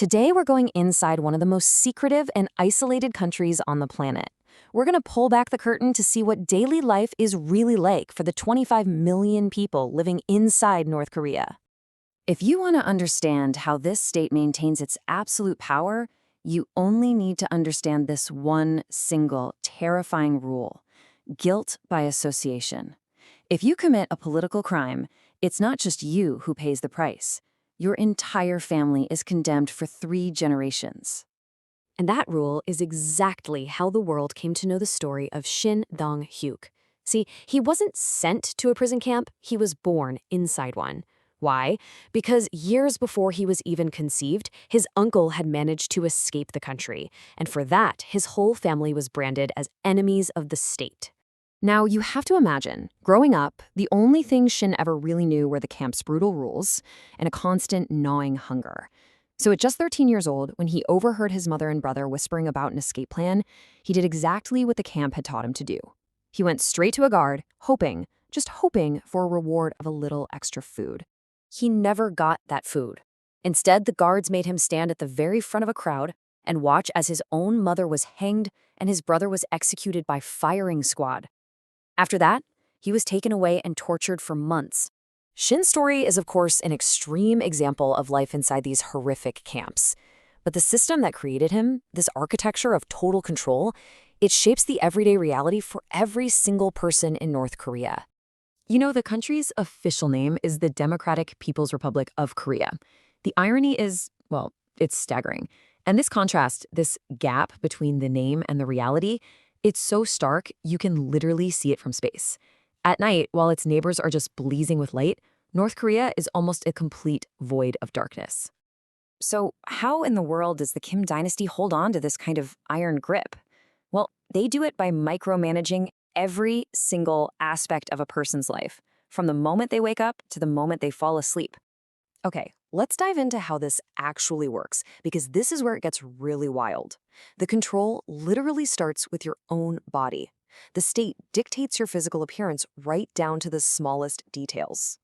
Today, we're going inside one of the most secretive and isolated countries on the planet. We're going to pull back the curtain to see what daily life is really like for the 25 million people living inside North Korea. If you want to understand how this state maintains its absolute power, you only need to understand this one single, terrifying rule: guilt by association. If you commit a political crime, it's not just you who pays the price. Your entire family is condemned for 3 generations. And that rule is exactly how the world came to know the story of Shin Dong-hyuk. See, he wasn't sent to a prison camp, he was born inside one. Why? Because years before he was even conceived, his uncle had managed to escape the country, and for that, his whole family was branded as enemies of the state. Now, you have to imagine, growing up, the only thing Shin ever really knew were the camp's brutal rules and a constant gnawing hunger. So at just 13 years old, when he overheard his mother and brother whispering about an escape plan, he did exactly what the camp had taught him to do. He went straight to a guard, just hoping for a reward of a little extra food. He never got that food. Instead, the guards made him stand at the very front of a crowd and watch as his own mother was hanged and his brother was executed by firing squad. After that, he was taken away and tortured for months. Shin's story is, of course, an extreme example of life inside these horrific camps. But the system that created him, this architecture of total control, it shapes the everyday reality for every single person in North Korea. You know, the country's official name is the Democratic People's Republic of Korea. The irony is, well, it's staggering. And this contrast, this gap between the name and the reality, it's so stark, you can literally see it from space. At night, while its neighbors are just blazing with light, North Korea is almost a complete void of darkness. So how in the world does the Kim dynasty hold on to this kind of iron grip? Well, they do it by micromanaging every single aspect of a person's life, from the moment they wake up to the moment they fall asleep. Okay, let's dive into how this actually works, because this is where it gets really wild. The control literally starts with your own body. The state dictates your physical appearance right down to the smallest details.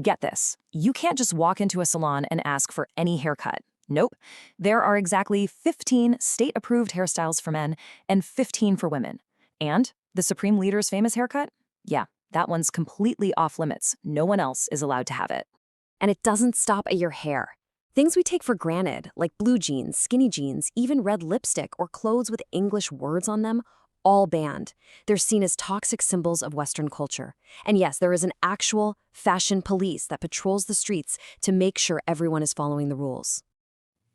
Get this, you can't just walk into a salon and ask for any haircut. Nope. There are exactly 15 state-approved hairstyles for men and 15 for women. And the Supreme Leader's famous haircut? Yeah, that one's completely off limits. No one else is allowed to have it. And it doesn't stop at your hair. Things we take for granted, like blue jeans, skinny jeans, even red lipstick or clothes with English words on them, all banned. They're seen as toxic symbols of Western culture. And yes, there is an actual fashion police that patrols the streets to make sure everyone is following the rules.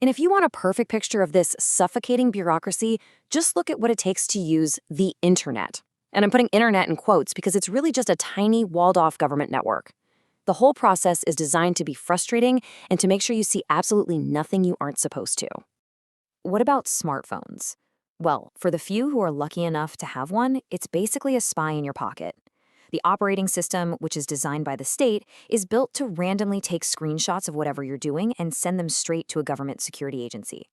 And if you want a perfect picture of this suffocating bureaucracy, just look at what it takes to use the internet. And I'm putting internet in quotes because it's really just a tiny, walled-off government network. The whole process is designed to be frustrating and to make sure you see absolutely nothing you aren't supposed to. What about smartphones? Well, for the few who are lucky enough to have one, it's basically a spy in your pocket. The operating system, which is designed by the state, is built to randomly take screenshots of whatever you're doing and send them straight to a government security agency.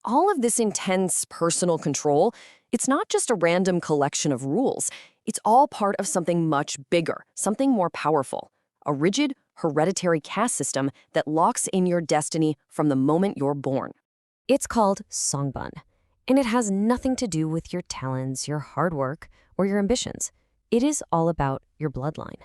All of this intense personal control, it's not just a random collection of rules. It's all part of something much bigger, something more powerful. A rigid, hereditary caste system that locks in your destiny from the moment you're born. It's called songbun, and it has nothing to do with your talents, your hard work, or your ambitions. It is all about your bloodline.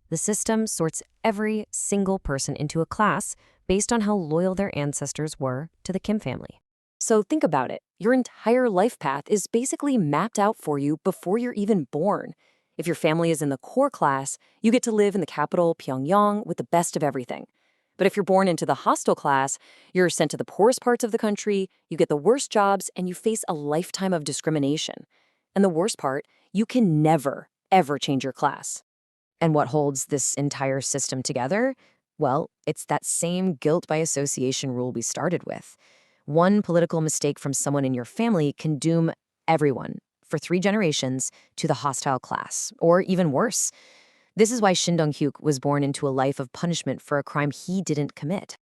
The system sorts every single person into a class based on how loyal their ancestors were to the Kim family. So think about it. Your entire life path is basically mapped out for you before you're even born. If your family is in the core class, you get to live in the capital, Pyongyang, with the best of everything. But if you're born into the hostel class, you're sent to the poorest parts of the country, you get the worst jobs, and you face a lifetime of discrimination. And the worst part, you can never, ever change your class. And what holds this entire system together? Well, it's that same guilt by association rule we started with. One political mistake from someone in your family can doom everyone, for 3 generations, to the hostile class, or even worse. This is why Shin Dong-hyuk was born into a life of punishment for a crime he didn't commit.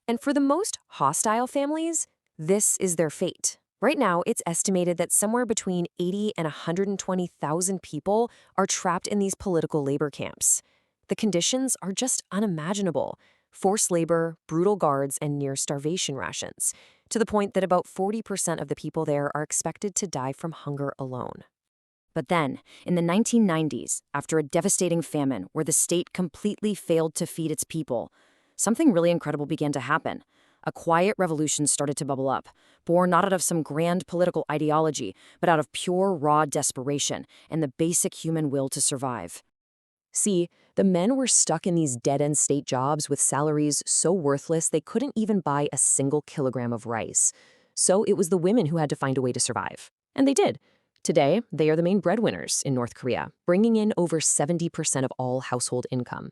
And for the most hostile families, this is their fate. Right now, it's estimated that somewhere between 80 and 120,000 people are trapped in these political labor camps. The conditions are just unimaginable. forced labor, brutal guards, and near starvation rations, to the point that about 40% of the people there are expected to die from hunger alone. But then, in the 1990s, after a devastating famine where the state completely failed to feed its people, something really incredible began to happen. A quiet revolution started to bubble up, born not out of some grand political ideology, but out of pure, raw desperation and the basic human will to survive. See, the men were stuck in these dead-end state jobs with salaries so worthless they couldn't even buy a single kilogram of rice. So it was the women who had to find a way to survive. And they did. Today, they are the main breadwinners in North Korea, bringing in over 70% of all household income.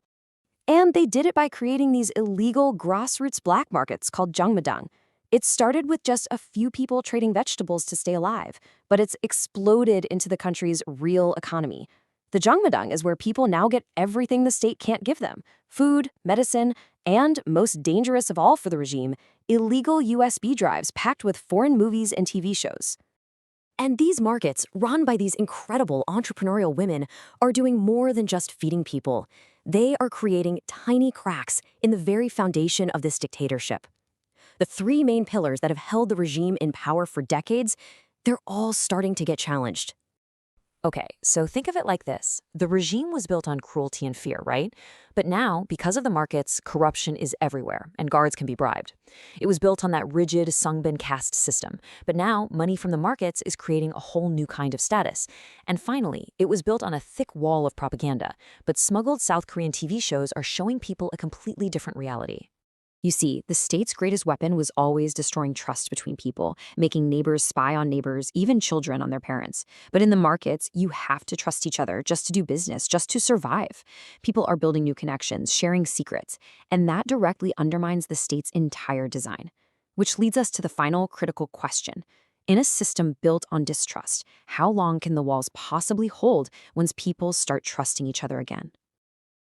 And they did it by creating these illegal grassroots black markets called jangmadang. It started with just a few people trading vegetables to stay alive, but it's exploded into the country's real economy. The jangmadang is where people now get everything the state can't give them: food, medicine, and, most dangerous of all for the regime, illegal USB drives packed with foreign movies and TV shows. And these markets, run by these incredible entrepreneurial women, are doing more than just feeding people. They are creating tiny cracks in the very foundation of this dictatorship. The three main pillars that have held the regime in power for decades, they're all starting to get challenged. Okay, so think of it like this. The regime was built on cruelty and fear, right? But now, because of the markets, corruption is everywhere, and guards can be bribed. It was built on that rigid Sungbin caste system, but now money from the markets is creating a whole new kind of status. And finally, it was built on a thick wall of propaganda, but smuggled South Korean TV shows are showing people a completely different reality. You see, the state's greatest weapon was always destroying trust between people, making neighbors spy on neighbors, even children on their parents. But in the markets, you have to trust each other just to do business, just to survive. People are building new connections, sharing secrets, and that directly undermines the state's entire design. Which leads us to the final critical question. In a system built on distrust, how long can the walls possibly hold once people start trusting each other again?